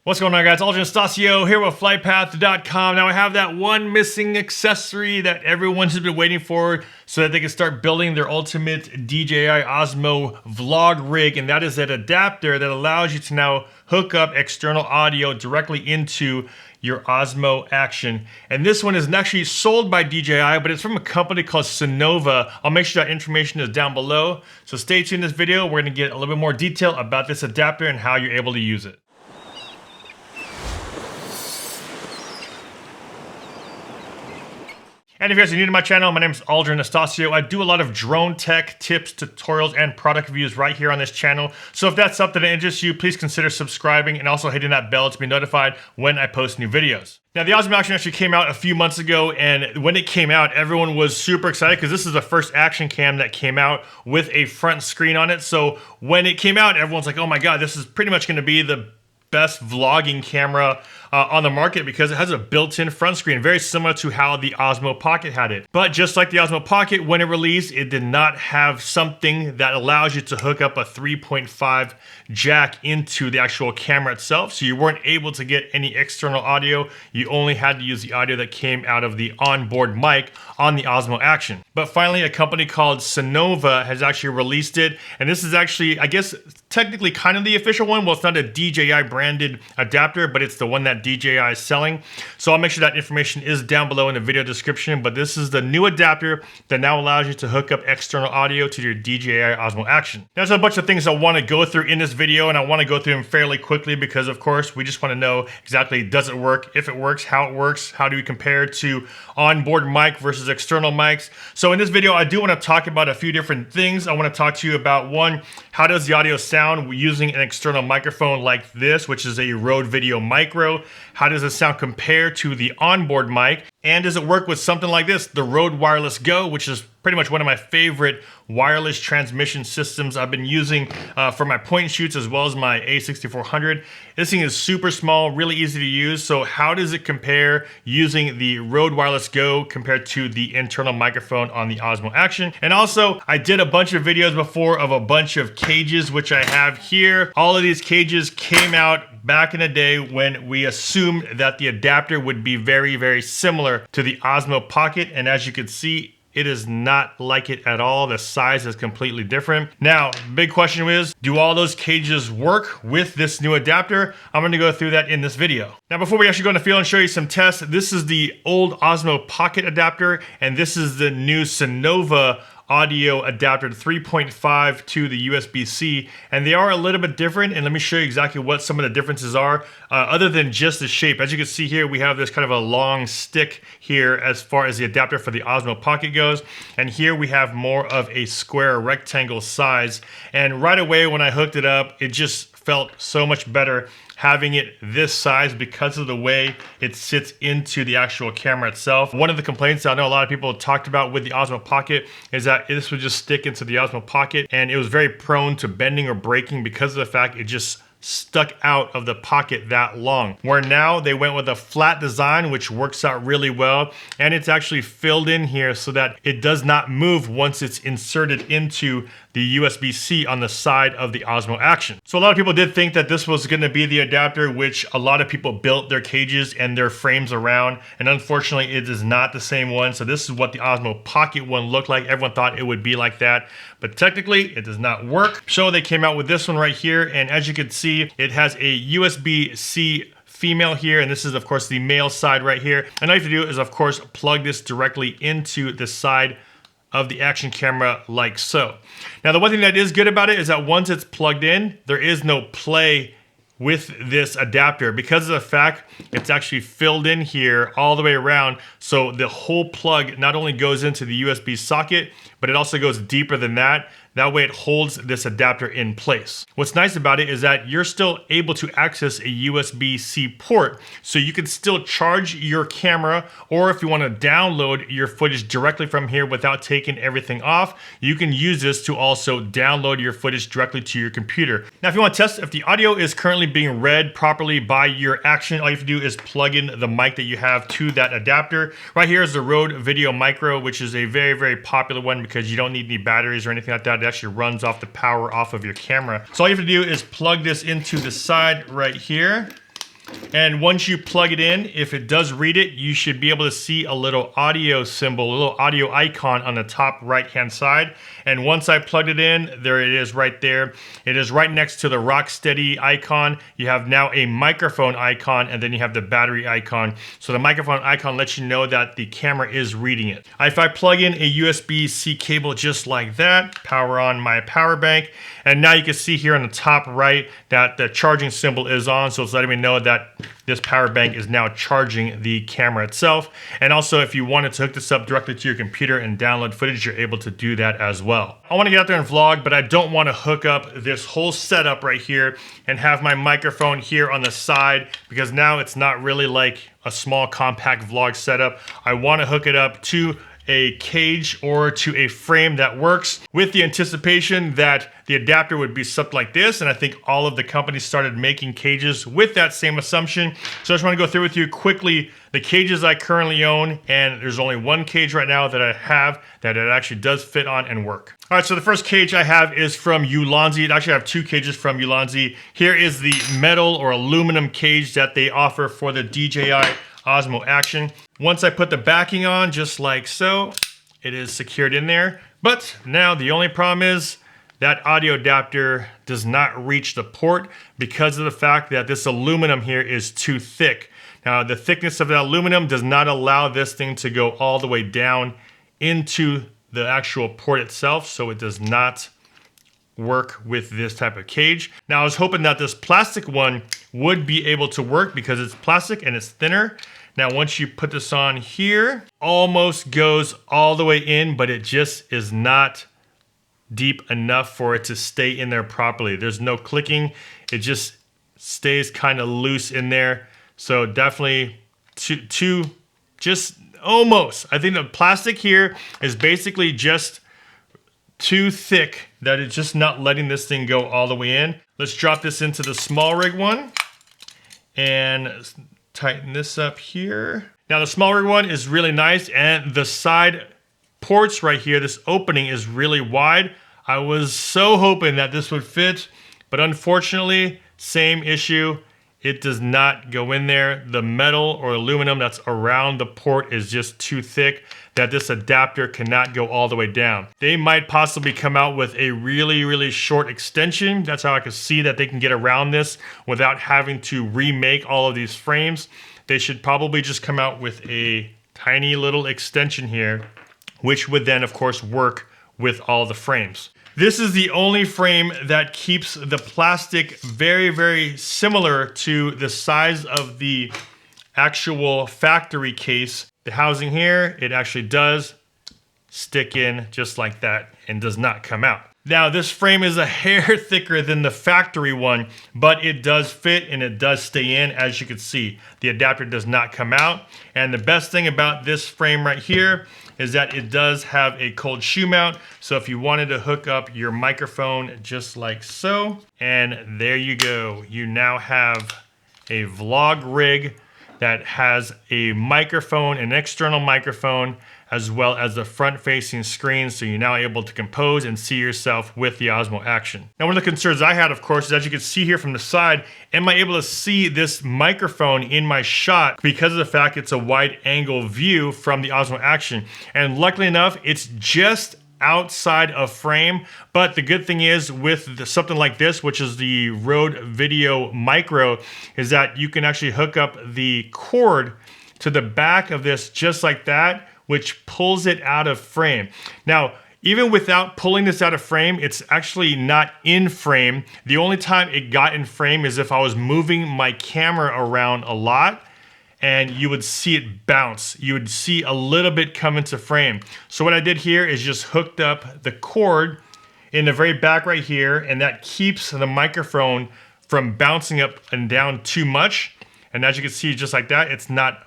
What's going on, guys? Stasio here with FlytPath.com. Now I have that one missing accessory that everyone's been waiting for so that they can start building their ultimate DJI Osmo vlog rig, and that is that adapter that allows you to now hook up external audio directly into your Osmo Action. And this one isn't actually sold by DJI, but it's from a company called Cynova. I'll make sure that information is down below. So stay tuned in this video. We're gonna get a little bit more detail about this adapter and how you're able to use it. And if you guys are new to my channel, my name is Stasio. I do a lot of drone tech tips, tutorials, and product reviews right here on this channel. So if that's something that interests you, please consider subscribing and also hitting that bell to be notified when I post new videos. Now, the Osmo Action actually came out a few months ago, and when it came out, everyone was super excited because this is the first action cam that came out with a front screen on it. So when it came out, everyone's like, oh my God, this is pretty much gonna be the best vlogging camera on the market because it has a built-in front screen, very similar to how the Osmo Pocket had it. But just like the Osmo Pocket, when it released, it did not have something that allows you to hook up a 3.5 jack into the actual camera itself. So you weren't able to get any external audio. You only had to use the audio that came out of the onboard mic on the Osmo Action. But finally, a company called Cynova has actually released it. And this is actually, I guess, technically kind of the official one. Well, it's not a DJI branded adapter, but it's the one that DJI is selling. So I'll make sure that information is down below in the video description. But this is the new adapter that now allows you to hook up external audio to your DJI Osmo Action. There's a bunch of things I want to go through in this video, and I want to go through them fairly quickly because, of course, we just want to know exactly, does it work, if it works, how do we compare to onboard mic versus external mics. So in this video, I do want to talk about a few different things. I want to talk to you about, one, how does the audio sound using an external microphone like this, which is a Rode Video Micro? How does it sound compare to the onboard mic? And does it work with something like this, the Rode Wireless Go, which is pretty much one of my favorite wireless transmission systems I've been using for my point and shoots as well as my A6400. This thing is super small, really easy to use. So how does it compare using the Rode Wireless Go compared to the internal microphone on the Osmo Action? And also, I did a bunch of videos before of a bunch of cages, which I have here. All of these cages came out back in the day when we assumed that the adapter would be very, very similar to the Osmo Pocket. And as you can see, it is not like it at all. The size is completely different. Now, big question is, do all those cages work with this new adapter? I'm gonna go through that in this video. Now, before we actually go in the field and show you some tests, this is the old Osmo Pocket adapter, and this is the new Cynova audio adapter 3.5 to the USB-C, and they are a little bit different, and let me show you exactly what some of the differences are other than just the shape. As you can see here, we have this kind of a long stick here as far as the adapter for the Osmo Pocket goes, and here we have more of a square rectangle size. And right away when I hooked it up, it just felt so much better having it this size because of the way it sits into the actual camera itself. One of the complaints that I know a lot of people talked about with the Osmo Pocket is that this would just stick into the Osmo Pocket, and it was very prone to bending or breaking because of the fact it just stuck out of the pocket that long. Where now they went with a flat design, which works out really well, and it's actually filled in here so that it does not move once it's inserted into the USB-C on the side of the Osmo Action. So a lot of people did think that this was going to be the adapter which a lot of people built their cages and their frames around, and unfortunately it is not the same one. So this is what the Osmo Pocket one looked like. Everyone thought it would be like that, but technically it does not work. So they came out with this one right here, and as you can see, it has a USB-C female here, and this is of course the male side right here. And all you have to do is of course plug this directly into the side of the action camera like so. Now, the one thing that is good about it is that once it's plugged in, there is no play with this adapter because of the fact it's actually filled in here all the way around. So the whole plug not only goes into the USB socket, but it also goes deeper than that. That way it holds this adapter in place. What's nice about it is that you're still able to access a USB-C port, so you can still charge your camera, or if you want to download your footage directly from here without taking everything off, you can use this to also download your footage directly to your computer. Now, if you want to test if the audio is currently being read properly by your Action, all you have to do is plug in the mic that you have to that adapter. Right here is the Rode Video Micro, which is a very, very popular one because you don't need any batteries or anything like that. It actually runs off the power off of your camera. So all you have to do is plug this into the side right here. And once you plug it in, if it does read it, you should be able to see a little audio symbol, a little audio icon on the top right-hand side. And once I plugged it in, there it is right there. It is right next to the Rocksteady icon. You have now a microphone icon, and then you have the battery icon. So the microphone icon lets you know that the camera is reading it. If I plug in a USB-C cable just like that, power on my power bank, and now you can see here on the top right that the charging symbol is on, so it's letting me know that this power bank is now charging the camera itself. And also, if you wanted to hook this up directly to your computer and download footage, you're able to do that as well. I want to get out there and vlog, but I don't want to hook up this whole setup right here and have my microphone here on the side, because now it's not really like a small compact vlog setup. I want to hook it up to a cage or to a frame that works, with the anticipation that the adapter would be something like this. And I think all of the companies started making cages with that same assumption. So I just want to go through with you quickly the cages I currently own, and there's only one cage right now that I have that it actually does fit on and work. All right, so the first cage I have is from Ulanzi. Actually, I have two cages from Ulanzi. Here is the metal or aluminum cage that they offer for the DJI Osmo Action. Once I put the backing on, just like so, it is secured in there. But now the only problem is that audio adapter does not reach the port because of the fact that this aluminum here is too thick. Now, the thickness of the aluminum does not allow this thing to go all the way down into the actual port itself, so it does not work with this type of cage. Now, I was hoping that this plastic one would be able to work because it's plastic and it's thinner. Now, once you put this on here, almost goes all the way in, but it just is not deep enough for it to stay in there properly. There's no clicking. It just stays kind of loose in there. So definitely just almost. I think the plastic here is basically just too thick that it's just not letting this thing go all the way in. Let's drop this into the small rig one and tighten this up here. Now the small rig one is really nice, and the side ports right here, this opening is really wide. I was so hoping that this would fit, but unfortunately, same issue. It does not go in there. The metal or aluminum that's around the port is just too thick that this adapter cannot go all the way down. They might possibly come out with a really, really short extension. That's how I can see that they can get around this without having to remake all of these frames. They should probably just come out with a tiny little extension here, which would then, of course, work with all the frames. This is the only frame that keeps the plastic very, very similar to the size of the actual factory case. The housing here, it actually does stick in just like that and does not come out. Now, this frame is a hair thicker than the factory one, but it does fit and it does stay in. As you can see, the adapter does not come out. And the best thing about this frame right here is that it does have a cold shoe mount. So if you wanted to hook up your microphone just like so, and there you go. You now have a vlog rig that has a microphone, an external microphone, as well as the front-facing screen, so you're now able to compose and see yourself with the Osmo Action. Now, one of the concerns I had, of course, is as you can see here from the side, am I able to see this microphone in my shot because of the fact it's a wide-angle view from the Osmo Action. And luckily enough, it's just outside of frame, but the good thing is with something like this, which is the Rode Video Micro, is that you can actually hook up the cord to the back of this just like that, which pulls it out of frame. Now, even without pulling this out of frame, it's actually not in frame. The only time it got in frame is if I was moving my camera around a lot and you would see it bounce. You would see a little bit come into frame. So what I did here is just hooked up the cord in the very back right here, and that keeps the microphone from bouncing up and down too much. And as you can see, just like that, it's not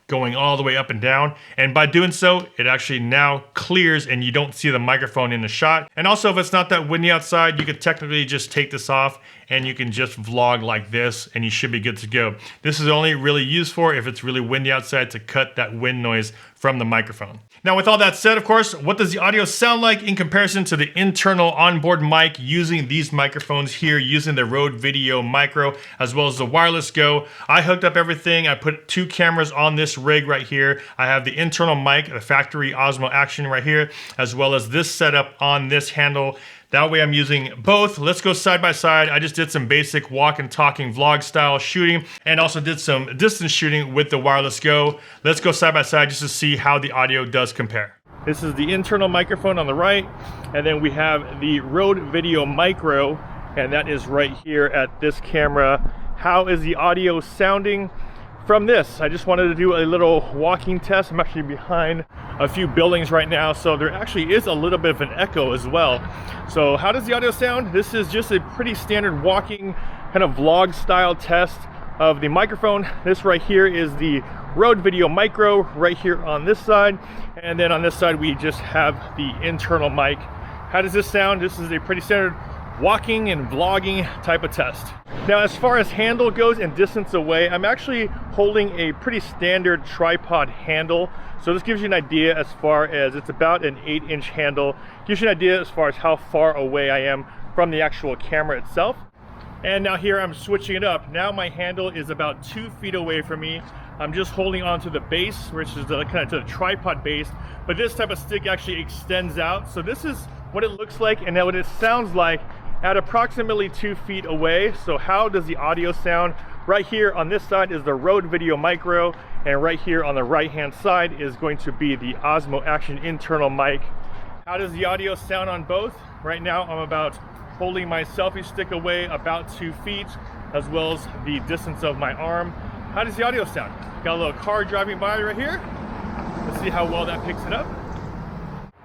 going all the way up and down. And by doing so, it actually now clears and you don't see the microphone in the shot. And also, if it's not that windy outside, you could technically just take this off and you can just vlog like this and you should be good to go. This is only really used for if it's really windy outside to cut that wind noise from the microphone. Now with all that said, of course, what does the audio sound like in comparison to the internal onboard mic using these microphones here, using the Rode Video Micro as well as the Wireless Go? I hooked up everything. I put 2 cameras on this rig right here. I have the internal mic, the factory Osmo Action right here, as well as this setup on this handle. That way I'm using both. Let's go side by side. I just did some basic walk and talking vlog style shooting and also did some distance shooting with the Wireless Go. Let's go side by side just to see how the audio does compare. This is the internal microphone on the right, and then we have the Rode Video Micro, and that is right here at this camera. How is the audio sounding from this? I just wanted to do a little walking test. I'm actually behind a few buildings right now, so there actually is a little bit of an echo as well. So how does the audio sound? This is just a pretty standard walking kind of vlog style test of the microphone. This right here is the Rode Video Micro right here on this side, and then on this side we just have the internal mic. How does this sound? This is a pretty standard walking and vlogging type of test. Now as far as handle goes and distance away, I'm actually holding a pretty standard tripod handle. So this gives you an idea as far as it's about an 8-inch handle. Gives you an idea as far as how far away I am from the actual camera itself. And now here I'm switching it up. Now my handle is about 2 feet away from me. I'm just holding onto the base, which is the kind of to the tripod base, but this type of stick actually extends out. So this is what it looks like and what it sounds like at approximately 2 feet away. So how does the audio sound? Right here on this side is the Rode Video Micro, and right here on the right hand side is going to be the Osmo Action internal mic. How does the audio sound on both? Right now I'm about holding my selfie stick away about 2 feet, as well as the distance of my arm. How does the audio sound? Got a little car driving by right here. Let's see how well that picks it up.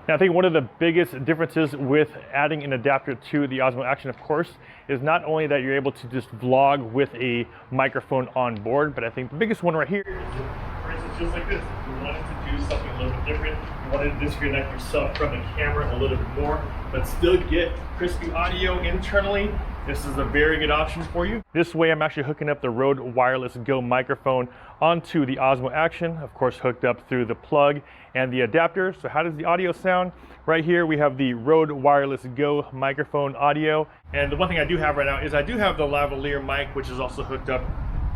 Now, I think one of the biggest differences with adding an adapter to the Osmo Action, of course, is not only that you're able to just vlog with a microphone on board, but I think the biggest one right here is, for instance, just like this. If you wanted to do something a little bit different, you wanted to disconnect yourself from the camera a little bit more, but still get crispy audio internally, this is a very good option for you. This way I'm actually hooking up the Rode Wireless Go microphone onto the Osmo Action, of course hooked up through the plug and the adapter. So how does the audio sound? Right here we have the Rode Wireless Go microphone audio. And the one thing I do have right now is I do have the lavalier mic, which is also hooked up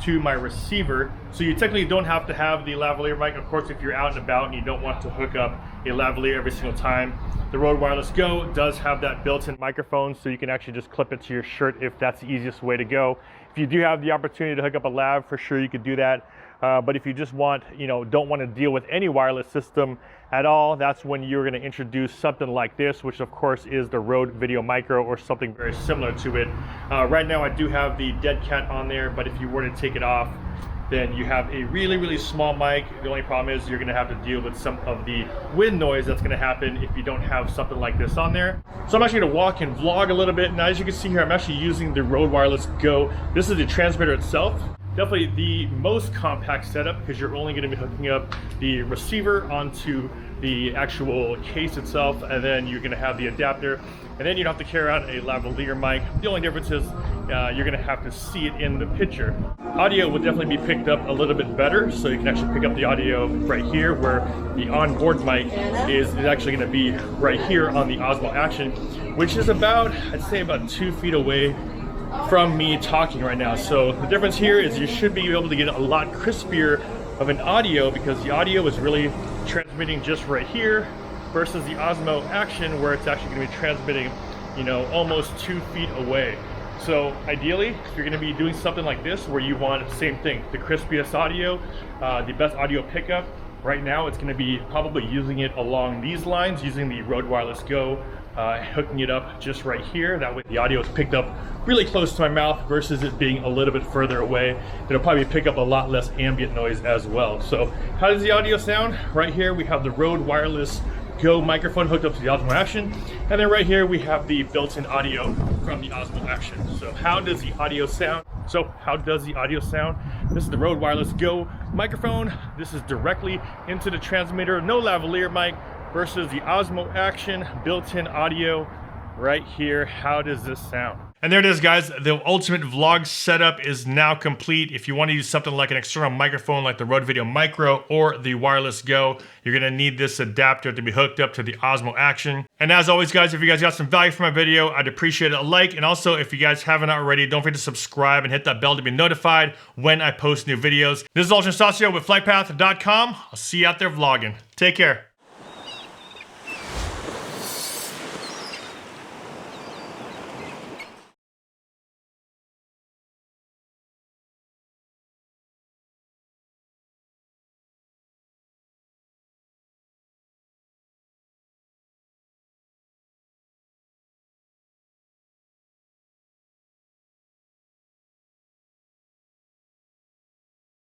to my receiver. So you technically don't have to have the lavalier mic. Of course, if you're out and about and you don't want to hook up a lavalier every single time, the Rode Wireless Go does have that built-in microphone, so you can actually just clip it to your shirt if that's the easiest way to go. If you do have the opportunity to hook up a lav, for sure you could do that. But if you just want, don't want to deal with any wireless system at all, that's when you're going to introduce something like this, which of course is the Rode Video Micro or something very similar to it. Right now I do have the dead cat on there, but if you were to take it off, then you have a really, really small mic. The only problem is you're gonna have to deal with some of the wind noise that's gonna happen if you don't have something like this on there. So I'm actually gonna walk and vlog a little bit. Now, as you can see here, I'm actually using the Rode Wireless Go. This is the transmitter itself. Definitely the most compact setup because you're only gonna be hooking up the receiver onto the actual case itself, and then you're gonna have the adapter, and then you don't have to carry out a lavalier mic. The only difference is you're gonna have to see it in the picture. Audio will definitely be picked up a little bit better, so you can actually pick up the audio right here, where the onboard mic is actually gonna be right here on the Osmo Action, which is about, I'd say about 2 feet away from me talking right now. So the difference here is you should be able to get a lot crispier of an audio because the audio is really transmitting just right here versus the Osmo Action where it's actually going to be transmitting, almost 2 feet away. So ideally, if you're going to be doing something like this where you want the same thing, the crispiest audio, the best audio pickup, right now it's going to be probably using it along these lines, using the Rode Wireless Go, hooking it up just right here. That way the audio is picked up really close to my mouth versus it being a little bit further away. It'll probably pick up a lot less ambient noise as well. So how does the audio sound? Right here we have the Rode Wireless Go microphone hooked up to the Osmo Action, and then right here we have the built-in audio from the Osmo Action. So how does the audio sound? This is the Rode Wireless Go microphone. This is directly into the transmitter, no lavalier mic, versus the Osmo Action built-in audio right here. How does this sound? And there it is, guys. The ultimate vlog setup is now complete. If you want to use something like an external microphone like the Rode Video Micro or the Wireless Go, you're going to need this adapter to be hooked up to the Osmo Action. And as always, guys, if you guys got some value from my video, I'd appreciate a like. And also, if you guys haven't already, don't forget to subscribe and hit that bell to be notified when I post new videos. This is Aldrin Stasio with FlytPath.com. I'll see you out there vlogging. Take care.